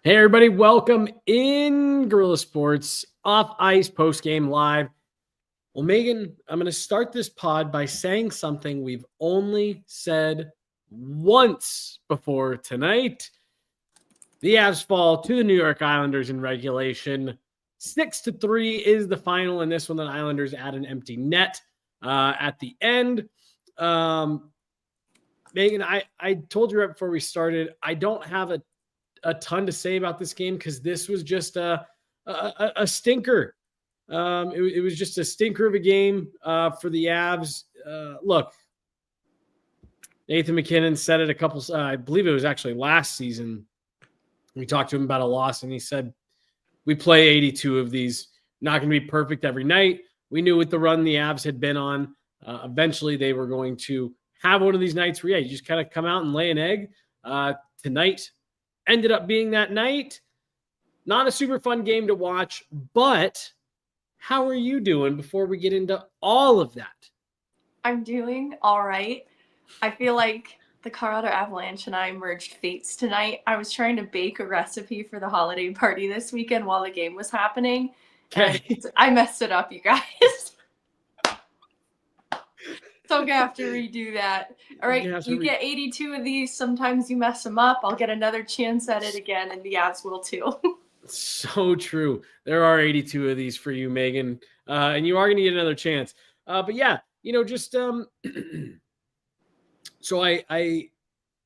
Hey, everybody, welcome in Guerilla Sports Off Ice Postgame Live. Well, Megan, I'm going to start this pod by saying something we've only said once before tonight. The Avs fall to the New York Islanders in regulation. 6-3 is the final in this one. The Islanders add an empty net at the end. Megan, I told you right before we started, I don't have a ton to say about this game because this was just a stinker. It was just a stinker of a game for the Avs. Look, Nathan MacKinnon said it a couple. I believe it was actually last season. We talked to him about a loss, and he said, "We play 82 of these. Not going to be perfect every night." We knew with the run the Avs had been on, eventually they were going to have one of these nights where, you just kind of come out and lay an egg. Tonight ended up being that night. Not a super fun game to watch, but how are you doing before we get into all of that? I'm doing all right. I feel like the Colorado Avalanche and I merged fates tonight. I was trying to bake a recipe for the holiday party this weekend while the game was happening. Okay. And I messed it up, you guys. So I'm going to have to redo that. All right, you get 82 of these. Sometimes you mess them up. I'll get another chance at it again, and the Avs will too. So true. There are 82 of these for you, Megan, and you are going to get another chance. But yeah, just so I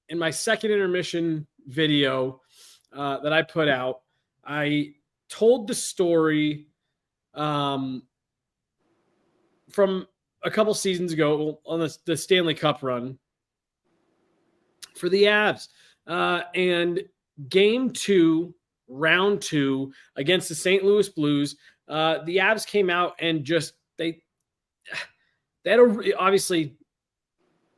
in my second intermission video that I put out, I told the story from a couple seasons ago on the Stanley Cup run for the Avs. And game 2, round 2 against the St. Louis Blues, the Avs came out and just they had a obviously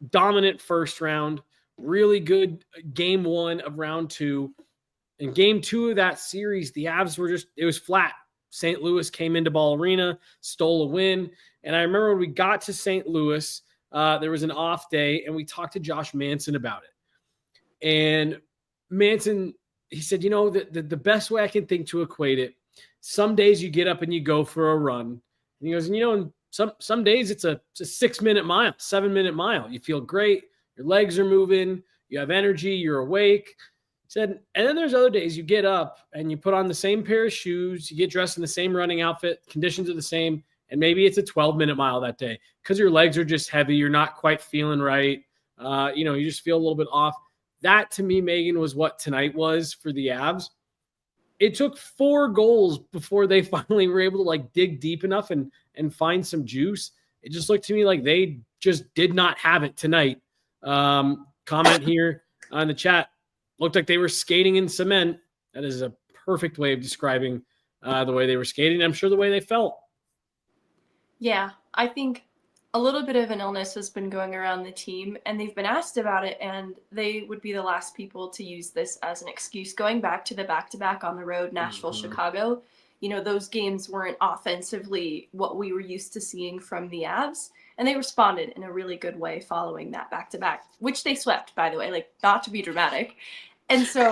dominant first round, really good game 1 of round 2. In game 2 of that series, the Avs were it was flat. St. Louis came into Ball Arena, stole a win. And I remember when we got to St. Louis, there was an off day, and we talked to Josh Manson about it. And Manson, he said, the best way I can think to equate it, some days you get up and you go for a run. And he goes, and some days it's a 6-minute mile, 7-minute mile. You feel great. Your legs are moving. You have energy. You're awake. Said, and then there's other days you get up and you put on the same pair of shoes, you get dressed in the same running outfit, conditions are the same, and maybe it's a 12-minute mile that day because your legs are just heavy, you're not quite feeling right, you just feel a little bit off. That, to me, Megan, was what tonight was for the Avs. It took 4 goals before they finally were able to dig deep enough and find some juice. It just looked to me like they just did not have it tonight. Comment here on the chat. Looked like they were skating in cement. That is a perfect way of describing the way they were skating. I'm sure the way they felt. Yeah, I think a little bit of an illness has been going around the team, and they've been asked about it, and they would be the last people to use this as an excuse. Going back to the back-to-back on the road, Nashville, Chicago, those games weren't offensively what we were used to seeing from the Avs. And they responded in a really good way following that back-to-back, which they swept, by the way, not to be dramatic. And so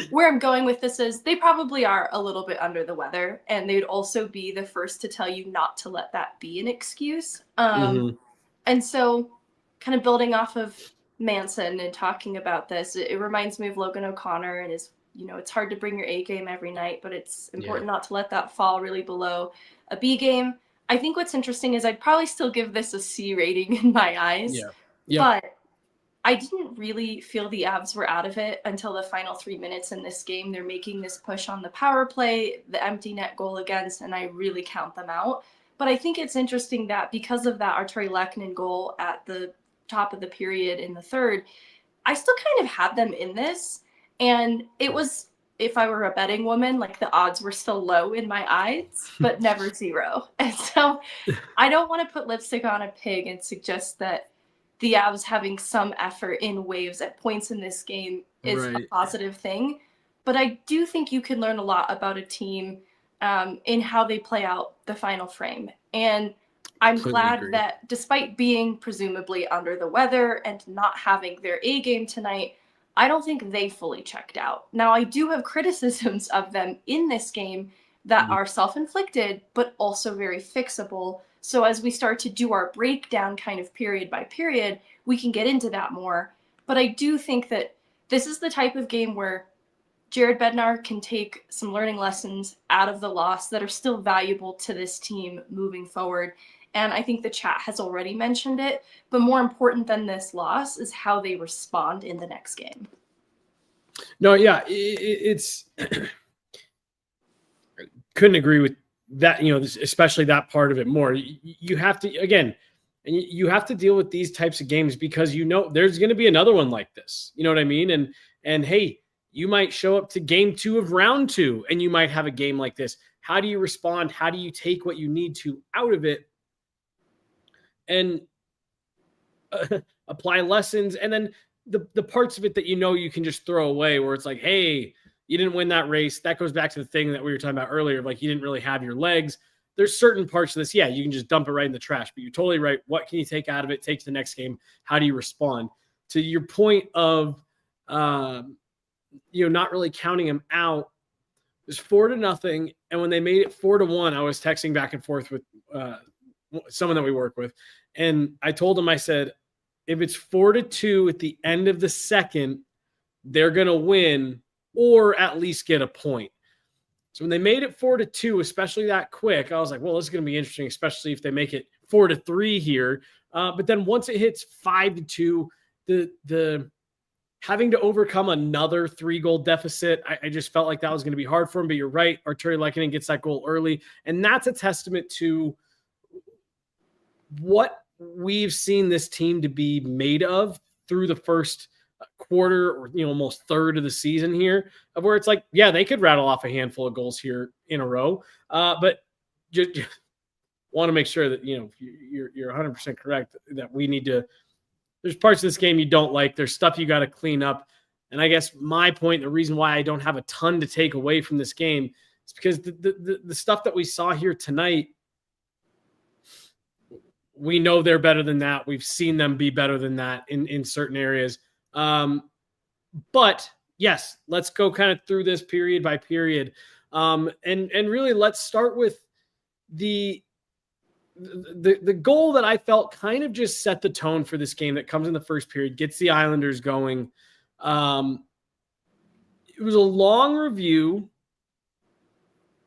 where I'm going with this is they probably are a little bit under the weather, and they'd also be the first to tell you not to let that be an excuse. And so kind of building off of Manson and talking about this, it reminds me of Logan O'Connor and his, it's hard to bring your A game every night, but it's important not to let that fall really below a B game. I think what's interesting is I'd probably still give this a C rating in my eyes, but I didn't really feel the Avs were out of it until the final 3 minutes in this game. They're making this push on the power play, the empty net goal against, and I really count them out. But I think it's interesting that because of that Arturi Lehkonen goal at the top of the period in the third, I still kind of had them in this. And it was, if I were a betting woman, the odds were still low in my eyes, but never 0. And so I don't want to put lipstick on a pig and suggest that the Avs having some effort in waves at points in this game is a positive thing. But I do think you can learn a lot about a team in how they play out the final frame. And I'm glad that despite being presumably under the weather and not having their A game tonight, I don't think they fully checked out. Now, I do have criticisms of them in this game that are self-inflicted, but also very fixable. So as we start to do our breakdown kind of period by period, we can get into that more. But I do think that this is the type of game where Jared Bednar can take some learning lessons out of the loss that are still valuable to this team moving forward. And I think the chat has already mentioned it, but more important than this loss is how they respond in the next game. No, yeah, it's couldn't agree with that, especially that part of it more. You have to, again, and you have to deal with these types of games because there's going to be another one like this. You know what I mean? And hey, you might show up to game 2 of round 2 and you might have a game like this. How do you respond? How do you take what you need to out of it and apply lessons? And then the parts of it that you can just throw away, where it's like, hey, you didn't win that race. That goes back to the thing that we were talking about earlier. Like, you didn't really have your legs. There's certain parts of this. Yeah, you can just dump it right in the trash, but you're totally right. What can you take out of it? Take to the next game. How do you respond? To your point of, not really counting them out, it was 4-0. And when they made it 4-1, I was texting back and forth with someone that we work with. And I told him, I said, if it's 4-2 at the end of the second, they're going to win or at least get a point. So when they made it 4-2, especially that quick, I was like, well, this is going to be interesting, especially if they make it 4-3 here. But then once it hits 5-2, the having to overcome another 3-goal deficit, I just felt like that was going to be hard for him. But you're right, Artturi Lehkonen gets that goal early. And that's a testament to what we've seen this team to be made of through the first quarter or almost third of the season here, of where it's like, yeah, they could rattle off a handful of goals here in a row, but just want to make sure that you're 100% correct that we need to. There's parts of this game you don't like. There's stuff you got to clean up, and I guess my point, the reason why I don't have a ton to take away from this game, is because the stuff that we saw here tonight, we know they're better than that. We've seen them be better than that in certain areas. But yes, let's go kind of through this period by period. And really let's start with the goal that I felt kind of just set the tone for this game that comes in the first period, gets the Islanders going. It was a long review.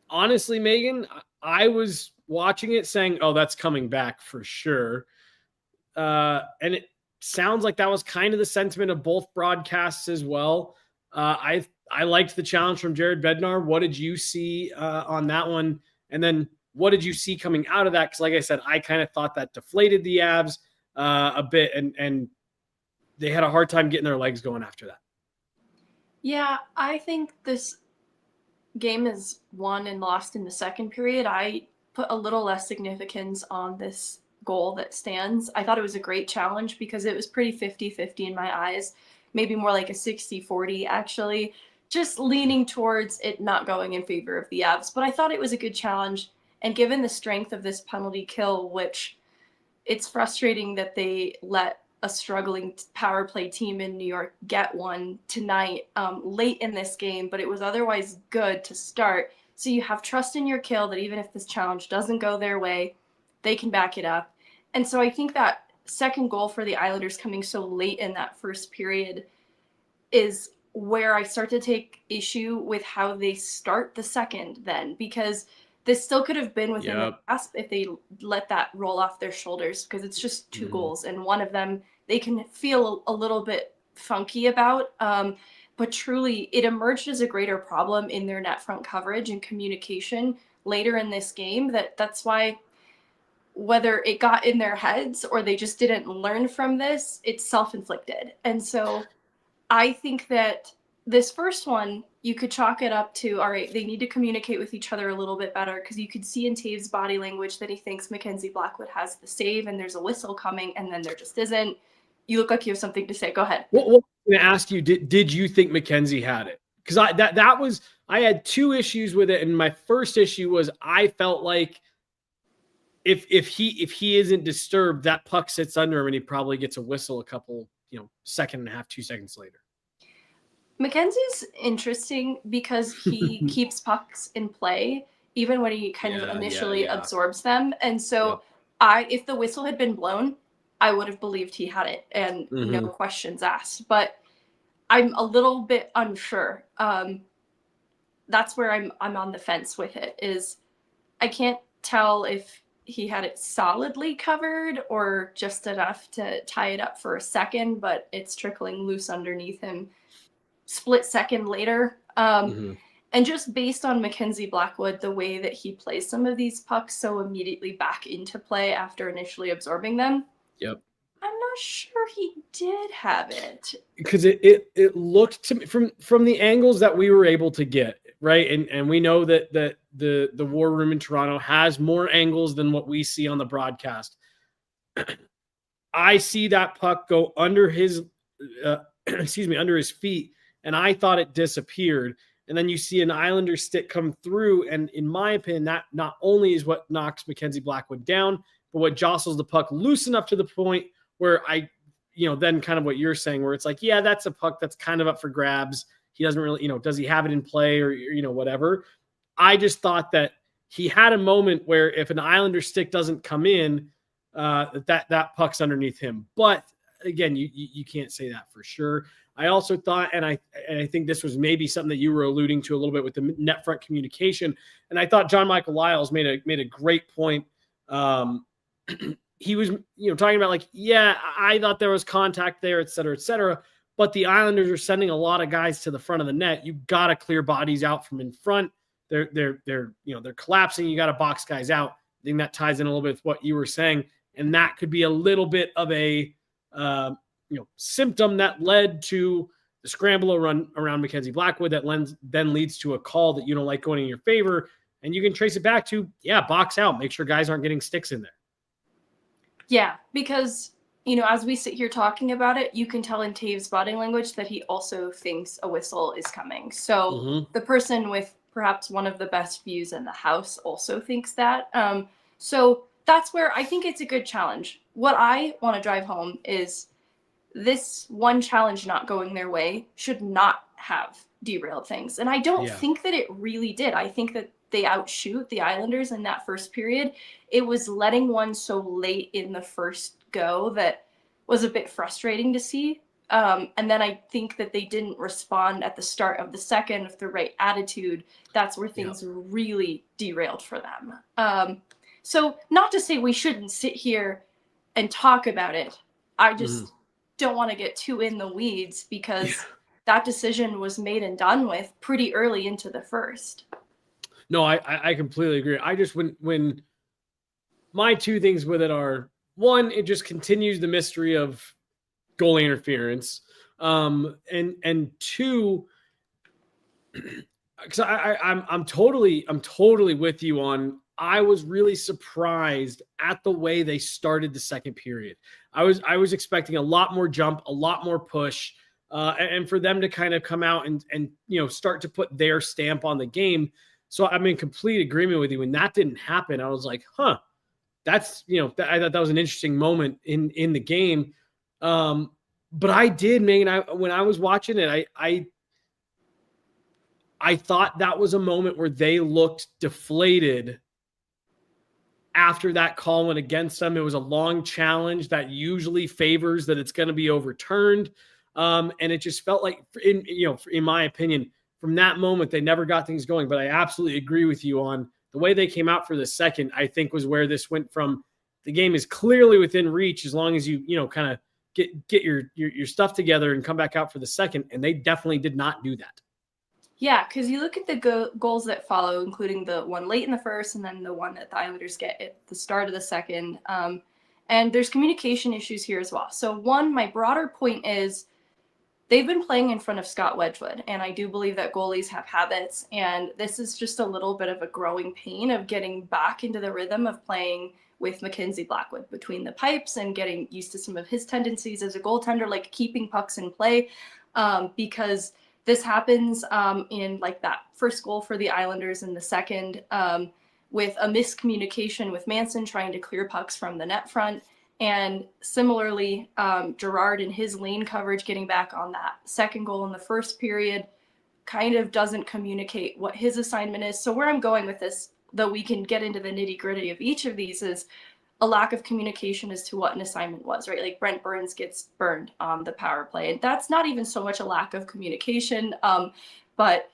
Honestly, Megan, I was watching it saying, oh, that's coming back for sure. And it sounds like that was kind of the sentiment of both broadcasts as well. I liked the challenge from Jared Bednar. What did you see on that one? And then what did you see coming out of that? Because like I said, I kind of thought that deflated the Avs a bit, and they had a hard time getting their legs going after that. Yeah, I think this game is won and lost in the second period. I put a little less significance on this goal that stands. I thought it was a great challenge because it was pretty 50-50 in my eyes, maybe more like a 60-40 actually, just leaning towards it not going in favor of the Avs. But I thought it was a good challenge, and given the strength of this penalty kill, which it's frustrating that they let a struggling power play team in New York get one tonight late in this game, but it was otherwise good to start. So you have trust in your kill that even if this challenge doesn't go their way, they can back it up. And so I think that second goal for the Islanders coming so late in that first period is where I start to take issue with how they start the second then, because this still could have been within the grasp if they let that roll off their shoulders, because it's just two goals, and one of them they can feel a little bit funky about. But truly, it emerged as a greater problem in their net front coverage and communication later in this game. That's why, whether it got in their heads or they just didn't learn from this, it's self-inflicted. And so I think that this first one, you could chalk it up to, all right, they need to communicate with each other a little bit better, because you could see in Taves' body language that he thinks Mackenzie Blackwood has the save and there's a whistle coming, and then there just isn't. You look like you have something to say. Go ahead. Well, I'm going to ask you, did you think Mackenzie had it? Because I had two issues with it, and my first issue was I felt like if he isn't disturbed, that puck sits under him and he probably gets a whistle a couple, second and a half, 2 seconds later. Mackenzie's interesting because he keeps pucks in play even when he kind of initially absorbs them. And so if the whistle had been blown, I would have believed he had it and no questions asked. But I'm a little bit unsure. That's where I'm on the fence with it. Is I can't tell if he had it solidly covered or just enough to tie it up for a second, but it's trickling loose underneath him split second later. And just based on Mackenzie Blackwood, the way that he plays some of these pucks so immediately back into play after initially absorbing them, I'm not sure he did have it. Because it looked to me from the angles that we were able to get, right? And we know that the War Room in Toronto has more angles than what we see on the broadcast. I see that puck go under his under his feet, and I thought it disappeared. And then you see an Islander stick come through, and in my opinion, that not only is what knocks Mackenzie Blackwood down, but what jostles the puck loose enough to the point where then kind of what you're saying, where it's like, yeah, that's a puck that's kind of up for grabs. He doesn't really, does he have it in play or, whatever. I just thought that he had a moment where if an Islander stick doesn't come in, that puck's underneath him. But again, you can't say that for sure. I also thought, and I think this was maybe something that you were alluding to a little bit with the net front communication. And I thought John Michael Lyles made a great point. He was, talking about like, yeah, I thought there was contact there, et cetera, but the Islanders are sending a lot of guys to the front of the net. You got to clear bodies out from in front. They're collapsing. You got to box guys out. I think that ties in a little bit with what you were saying. And that could be a little bit of a, symptom that led to the scramble around Mackenzie Blackwood that then leads to a call that you don't like going in your favor. And you can trace it back to, box out, make sure guys aren't getting sticks in there. Yeah, because, as we sit here talking about it, you can tell in Taves' body language that he also thinks a whistle is coming. So the person with perhaps one of the best views in the house also thinks that. So that's where I think it's a good challenge. What I want to drive home is this one challenge not going their way should not have derailed things. And I don't think that it really did. I think that they outshoot the Islanders in that first period. It was letting one so late in the first go that was a bit frustrating to see. And then I think that they didn't respond at the start of the second with the right attitude. That's where things really derailed for them. So not to say we shouldn't sit here and talk about it. I just don't want to get too in the weeds because that decision was made and done with pretty early into the first. No, I completely agree. I just, when my two things with it are, one, it just continues the mystery of goalie interference. And two, because I'm totally with you on, I was really surprised at the way they started the second period. I was expecting a lot more jump, a lot more push, and for them to kind of come out and start to put their stamp on the game. So I'm in complete agreement with you. When that didn't happen, I was like, that's, I thought that was an interesting moment in the game. But I did, Megan, when I was watching it, I thought that was a moment where they looked deflated after that call went against them. It was a long challenge that usually favors that it's going to be overturned. And it just felt like, in my opinion, from that moment, they never got things going. But I absolutely agree with you on the way they came out for the second, I think was where this went from. The game is clearly within reach as long as you, kind of get your stuff together and come back out for the second. And they definitely did not do that. Yeah, because you look at the goals that follow, including the one late in the first and then the one that the Islanders get at the start of the second. And there's communication issues here as well. So one, my broader point is they've been playing in front of Scott Wedgwood, and I do believe that goalies have habits, and this is just a little bit of a growing pain of getting back into the rhythm of playing with Mackenzie Blackwood between the pipes and getting used to some of his tendencies as a goaltender, like keeping pucks in play, because this happens in like that first goal for the Islanders in the second with a miscommunication with Manson trying to clear pucks from the net front. And similarly, Gerard and his lane coverage getting back on that second goal in the first period kind of doesn't communicate what his assignment is. So where I'm going with this, though we can get into the nitty gritty of each of these, is a lack of communication as to what an assignment was, right? Like Brent Burns gets burned on the power play. And that's not even so much a lack of communication, but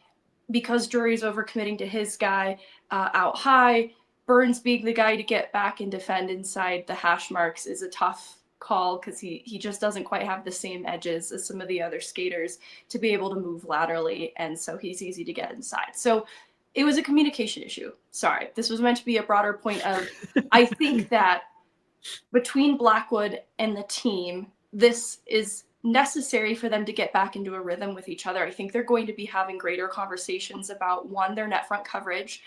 because Drury's overcommitting to his guy out high, Burns being the guy to get back and defend inside the hash marks is a tough call because he just doesn't quite have the same edges as some of the other skaters to be able to move laterally, and so he's easy to get inside. So it was a communication issue. Sorry, this was meant to be a broader point of I think that between Blackwood and the team, this is necessary for them to get back into a rhythm with each other. I think they're going to be having greater conversations about, one, their net front coverage,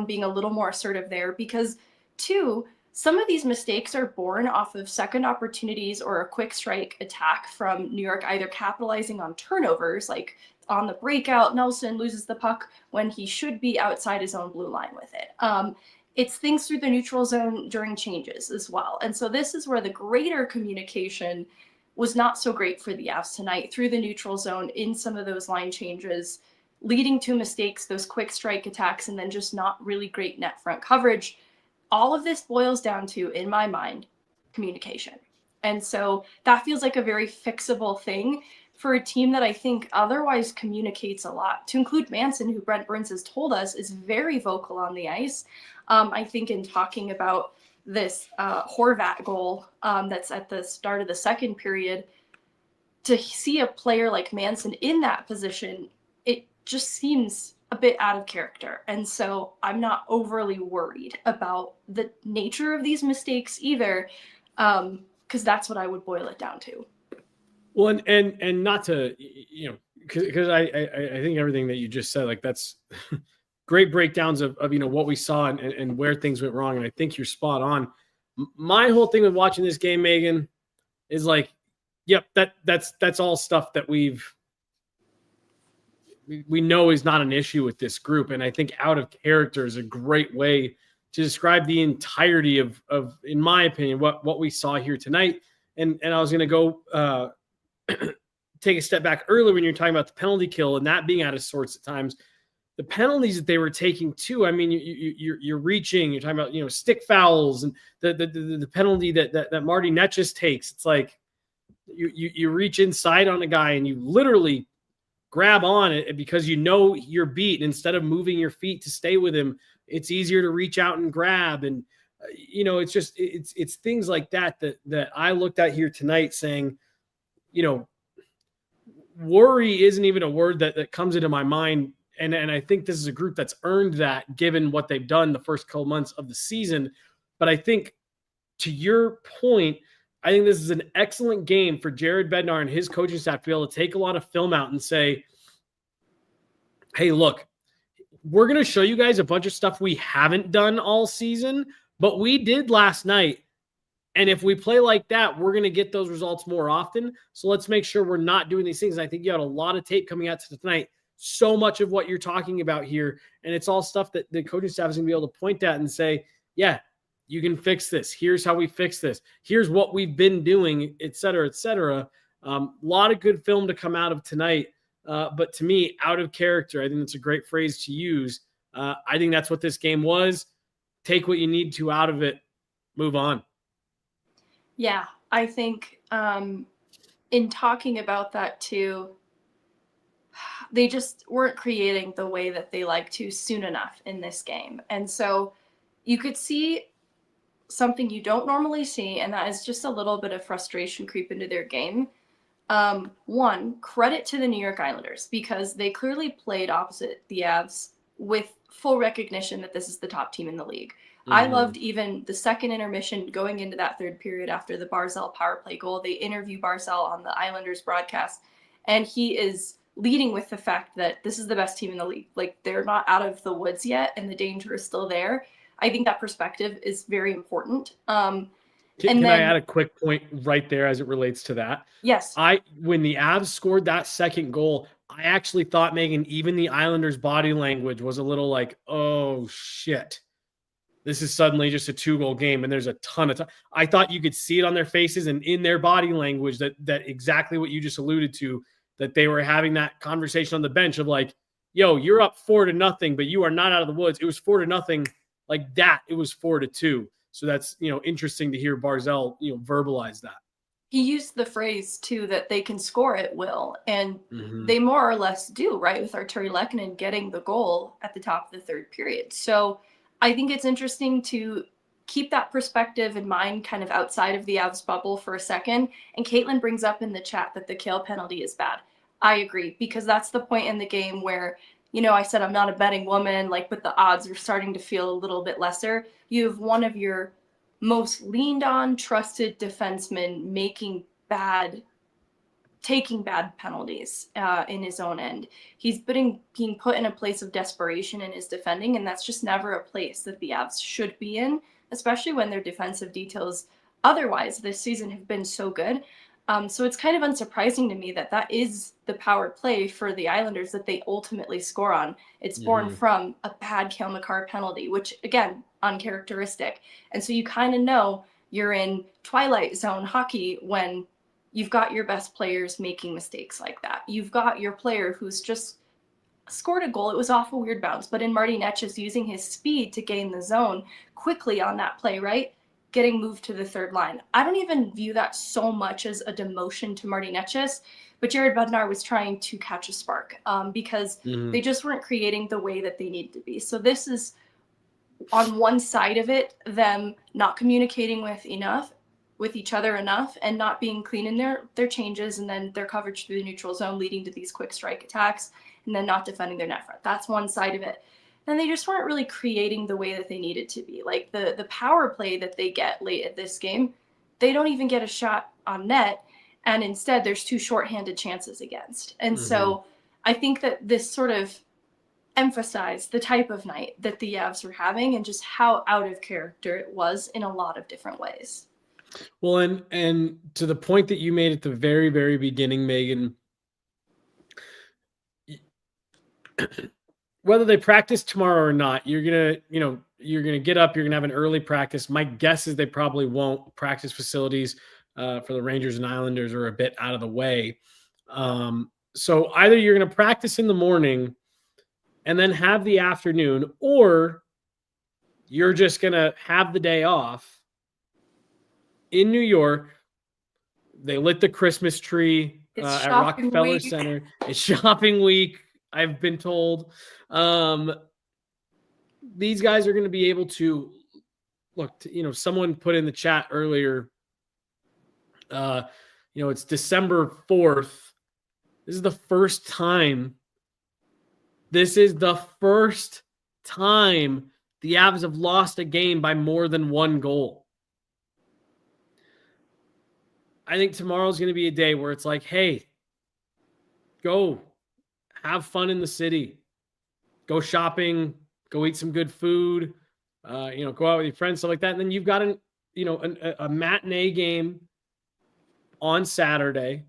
being a little more assertive there, because two, some of these mistakes are born off of second opportunities or a quick strike attack from New York, either capitalizing on turnovers, like on the breakout, Nelson loses the puck when he should be outside his own blue line with it. It's things through the neutral zone during changes as well. And so this is where the greater communication was not so great for the Avs tonight through the neutral zone in some of those line changes, leading to mistakes, those quick strike attacks, and then just not really great net front coverage. All of this boils down to, in my mind, communication. And so that feels like a very fixable thing for a team that I think otherwise communicates a lot, to include Manson, who Brent Burns has told us is very vocal on the ice. I think in talking about this Horvat goal that's at the start of the second period, to see a player like Manson in that position, it just seems a bit out of character. And so I'm not overly worried about the nature of these mistakes either, because that's what I would boil it down to. Well, and not to, because I think everything that you just said, like, that's great breakdowns of what we saw and where things went wrong. And I think you're spot on. My whole thing with watching this game, Megan, is like, yep, that's all stuff that we know is not an issue with this group. And I think out of character is a great way to describe the entirety of in my opinion, what we saw here tonight. And I was going to go take a step back earlier when you're talking about the penalty kill and that being out of sorts at times. The penalties that they were taking too. I mean, you're reaching. You're talking about stick fouls and the penalty that Marty Netjes takes. It's like you reach inside on a guy and you literally grab on it because you're beat. And instead of moving your feet to stay with him, it's easier to reach out and grab. And it's just it's things like that I looked at here tonight, saying, worry isn't even a word that comes into my mind. And I think this is a group that's earned that given what they've done the first couple months of the season. But I think, to your point, I think this is an excellent game for Jared Bednar and his coaching staff to be able to take a lot of film out and say, hey, look, we're going to show you guys a bunch of stuff we haven't done all season, but we did last night. And if we play like that, we're going to get those results more often. So let's make sure we're not doing these things. And I think you had a lot of tape coming out tonight. So much of what you're talking about here, and it's all stuff that the coaching staff is going to be able to point at and say, yeah, you can fix this. Here's how we fix this. Here's what we've been doing, et cetera, et cetera. A lot of good film to come out of tonight. But to me, out of character, I think that's a great phrase to use. I think that's what this game was. Take what you need to out of it. Move on. Yeah, I think in talking about that too, they just weren't creating the way that they like to soon enough in this game. And so you could see something you don't normally see, and that is just a little bit of frustration creep into their game. One, credit to the New York Islanders, because they clearly played opposite the Avs with full recognition that this is the top team in the league. Mm-hmm. I loved even the second intermission going into that third period after the Barzal power play goal. They interview Barzal on the Islanders broadcast, and he is leading with the fact that this is the best team in the league. Like, they're not out of the woods yet, and the danger is still there. I think that perspective is very important. Can I add a quick point right there as it relates to that? Yes. When the Avs scored that second goal, I actually thought, Megan, even the Islanders' body language was a little like, oh, shit. this is suddenly just a 2-goal game and there's a ton of time. I thought you could see it on their faces and in their body language that exactly what you just alluded to, that they were having that conversation on the bench of like, yo, you're up 4-0, but you are not out of the woods. It was 4-0 like that. It was 4-2. So that's, interesting to hear Barzal, verbalize that. He used the phrase too that they can score at will, and Mm-hmm. they more or less do, right? With Arturi Lehkonen getting the goal at the top of the third period. So I think it's interesting to keep that perspective in mind, kind of outside of the Avs bubble for a second. And Caitlin brings up in the chat that the Kale penalty is bad. I agree, because that's the point in the game where, I said I'm not a betting woman, like, but the odds are starting to feel a little bit lesser. You have one of your most leaned on, trusted defenseman taking bad penalties in his own end. He's being put in a place of desperation in his defending, and that's just never a place that the Avs should be in, especially when their defensive details otherwise this season have been so good. So it's kind of unsurprising to me that is the power play for the Islanders that they ultimately score on. It's born from a bad Cale Makar penalty, which, again, uncharacteristic. And so you kind of know you're in Twilight Zone hockey when you've got your best players making mistakes like that. You've got your player who's just scored a goal. It was off a weird bounce, but in Marty Netsch's using his speed to gain the zone quickly on that play, right? Getting moved to the third line. I don't even view that so much as a demotion to Marty Netsch's, but Jared Bednar was trying to catch a spark because they just weren't creating the way that they needed to be. So this is, on one side of it, them not communicating with each other enough and not being clean in their changes, and then their coverage through the neutral zone leading to these quick strike attacks, and then not defending their net front. That's one side of it. And they just weren't really creating the way that they needed to be. Like the power play that they get late at this game, they don't even get a shot on net, and instead there's 2 shorthanded chances against. And so I think that this sort of emphasized the type of night that the Avs were having and just how out of character it was in a lot of different ways. Well, and to the point that you made at the very, very beginning, Megan, whether they practice tomorrow or not, you're gonna get up, you're gonna have an early practice. My guess is they probably won't. Practice facilities for the Rangers and Islanders are a bit out of the way. So either you're gonna practice in the morning and then have the afternoon, or you're just gonna have the day off. In New York, they lit the Christmas tree at Rockefeller Center. It's shopping week, I've been told. These guys are going to be able to look. Someone put in the chat earlier. It's December 4th. This is the first time the Avs have lost a game by more than 1 goal. I think tomorrow's going to be a day where it's like, hey, go have fun in the city, go shopping, go eat some good food, go out with your friends, stuff like that. And then you've got a matinee game on Saturday.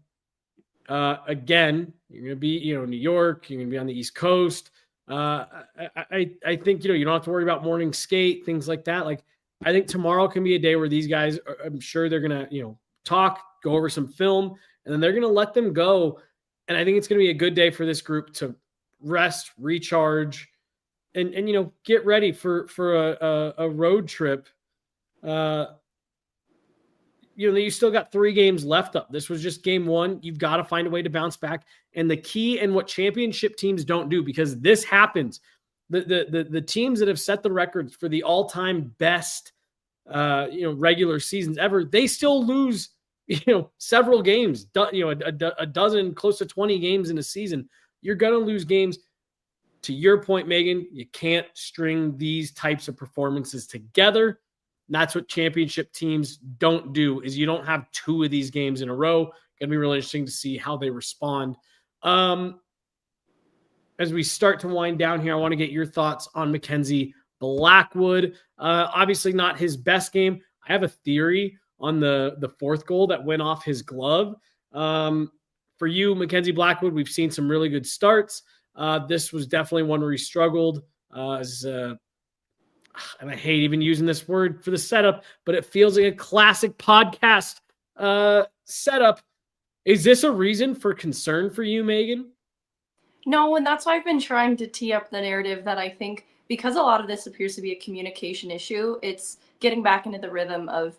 Again, you're going to be, New York, you're going to be on the East Coast. I think, you don't have to worry about morning skate, things like that. Like, I think tomorrow can be a day where these guys I'm sure they're going to, talk, go over some film, and then they're going to let them go. And I think it's going to be a good day for this group to rest, recharge, and get ready for a road trip. You still got 3 games left up. This was just game 1. You've got to find a way to bounce back. And the key, and what championship teams don't do, because this happens, the teams that have set the records for the all-time best regular seasons ever, they still lose several games, a dozen, close to 20 games in a season. You're going to lose games. To your point, Megan, you can't string these types of performances together. And that's what championship teams don't do, is you don't have 2 of these games in a row. Going to be really interesting to see how they respond. As we start to wind down here, I want to get your thoughts on Mackenzie Blackwood. Obviously not his best game. I have a theory on the 4th goal that went off his glove. For you, Mackenzie Blackwood, we've seen some really good starts. This was definitely one where he struggled. As and I hate even using this word for the setup, but it feels like a classic podcast setup. Is this a reason for concern for you, Megan? No, and that's why I've been trying to tee up the narrative that I think because a lot of this appears to be a communication issue, it's getting back into the rhythm of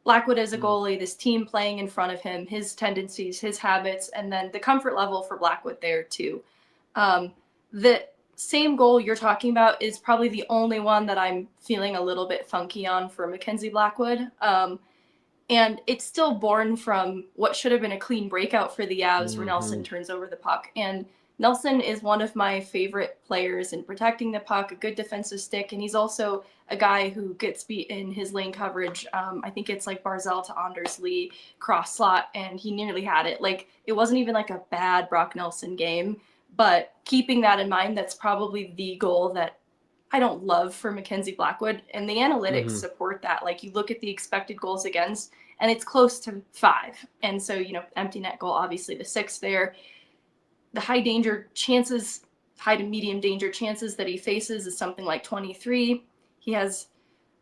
Blackwood as a goalie, this team playing in front of him, his tendencies, his habits, and then the comfort level for Blackwood there too. The same goal you're talking about is probably the only one that I'm feeling a little bit funky on for Mackenzie Blackwood. And it's still born from what should have been a clean breakout for the Avs where Nelson turns over the puck. And Nelson is one of my favorite players in protecting the puck, a good defensive stick, and he's also a guy who gets beat in his lane coverage. I think it's like Barzal to Anders Lee cross slot, and he nearly had it. Like, it wasn't even like a bad Brock Nelson game, but keeping that in mind, that's probably the goal that I don't love for Mackenzie Blackwood, and the analytics support that. Like, you look at the expected goals against, and it's close to 5. And so, empty net goal, obviously the 6 there. The high danger chances, high to medium danger chances that he faces is something like 23. He has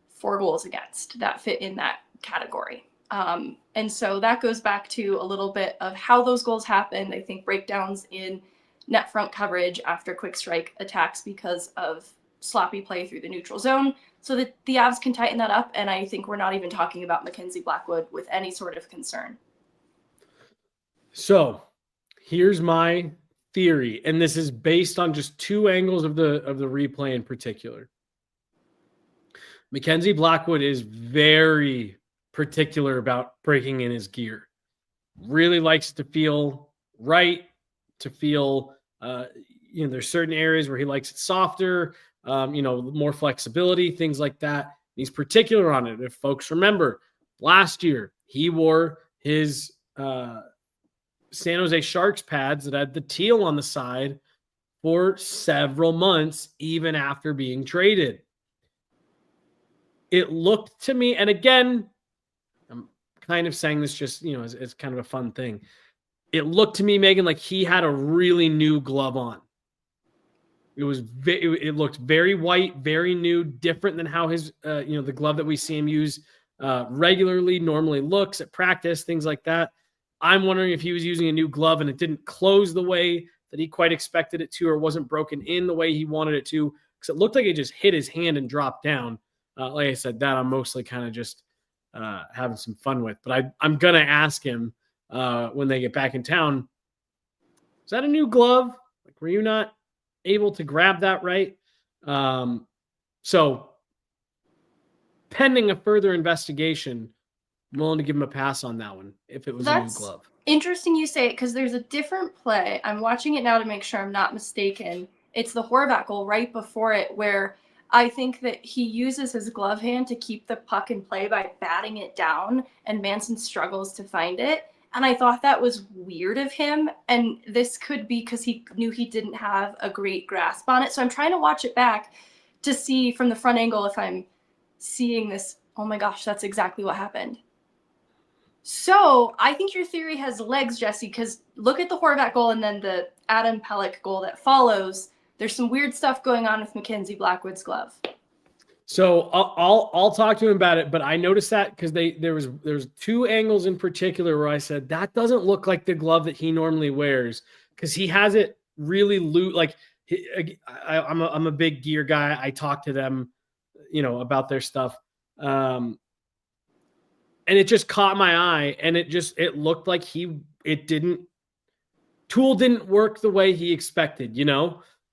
4 goals against that fit in that category. And so that goes back to a little bit of how those goals happened. I think breakdowns in net front coverage after quick strike attacks because of sloppy play through the neutral zone, so that the Avs can tighten that up. And I think we're not even talking about Mackenzie Blackwood with any sort of concern. So here's my theory, and this is based on just 2 angles of the replay in particular. Mackenzie Blackwood is very particular about breaking in his gear. Really likes to feel right, to feel, there's certain areas where he likes it softer, more flexibility, things like that. He's particular on it. If folks remember, last year he wore his San Jose Sharks pads that had the teal on the side for several months, even after being traded. It looked to me, and again, I'm kind of saying this just, as kind of a fun thing. It looked to me, Megan, like he had a really new glove on. It looked very white, very new, different than how his, the glove that we see him use regularly normally looks at practice, things like that. I'm wondering if he was using a new glove and it didn't close the way that he quite expected it to, or wasn't broken in the way he wanted it to, because it looked like it just hit his hand and dropped down. Like I said, that I'm mostly kind of just having some fun with. But I'm going to ask him when they get back in town, is that a new glove? Like, were you not able to grab that right? So pending a further investigation, I'm willing to give him a pass on that one if it was a new glove. Interesting you say it, because there's a different play. I'm watching it now to make sure I'm not mistaken. It's the Horvat goal right before it, where I think that he uses his glove hand to keep the puck in play by batting it down, and Manson struggles to find it. And I thought that was weird of him. And this could be because he knew he didn't have a great grasp on it. So I'm trying to watch it back to see from the front angle if I'm seeing this. Oh my gosh, that's exactly what happened. So I think your theory has legs, Jesse, because look at the Horvat goal and then the Adam Pelech goal that follows. There's some weird stuff going on with Mackenzie Blackwood's glove. So I'll talk to him about it, but I noticed that because there's 2 angles in particular where I said that doesn't look like the glove that he normally wears, because he has it really loose. Like, I'm a big gear guy. I talk to them, about their stuff. And it just caught my eye, and it looked like tool didn't work the way he expected,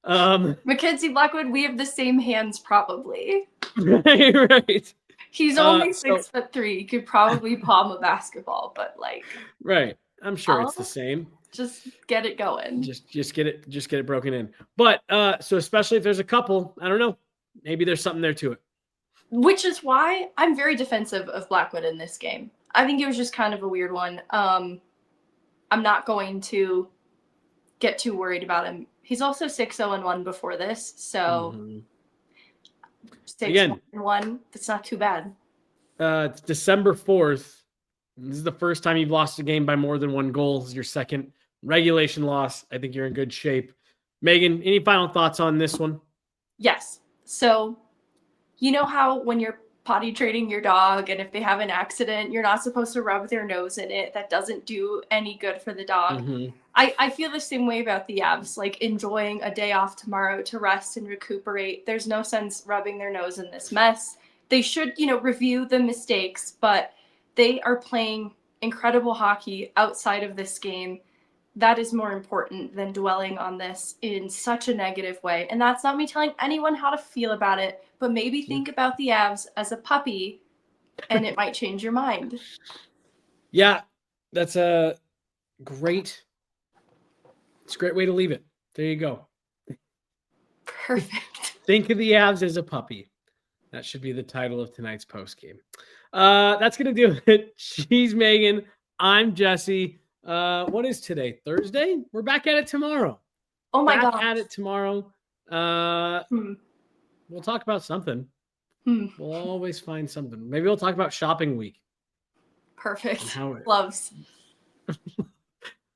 Mackenzie Blackwood, we have the same hands probably. Right. He's only 6'3". He could probably palm a basketball, but right. I'm sure it's the same. Just get it going. Just get it broken in. But so especially if there's a couple, I don't know, maybe there's something there to it. Which is why I'm very defensive of Blackwood in this game. I think it was just kind of a weird one. I'm not going to get too worried about him. He's also 6-0-1 before this, so 6-1, that's not too bad. It's December 4th. This is the first time you've lost a game by more than 1 goal. This is your second regulation loss. I think you're in good shape. Megan, any final thoughts on this one? Yes. So You know how when you're potty training your dog and if they have an accident, you're not supposed to rub their nose in it. That doesn't do any good for the dog. Mm-hmm. I feel the same way about the Avs, like enjoying a day off tomorrow to rest and recuperate. There's no sense rubbing their nose in this mess. They should, review the mistakes, but they are playing incredible hockey outside of this game. That is more important than dwelling on this in such a negative way. And that's not me telling anyone how to feel about it, but maybe think about the Avs as a puppy and it might change your mind. Yeah, that's a great way to leave it. There you go. Perfect. Think of the Avs as a puppy. That should be the title of tonight's postgame. That's going to do it. She's Megan. I'm Jesse. What is today? Thursday? We're back at it tomorrow. Oh my God. Back at it tomorrow. We'll talk about something. We'll always find something. Maybe we'll talk about shopping week. Perfect. Loves.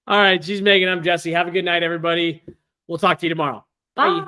All right. She's Megan. I'm Jesse. Have a good night, everybody. We'll talk to you tomorrow. Bye.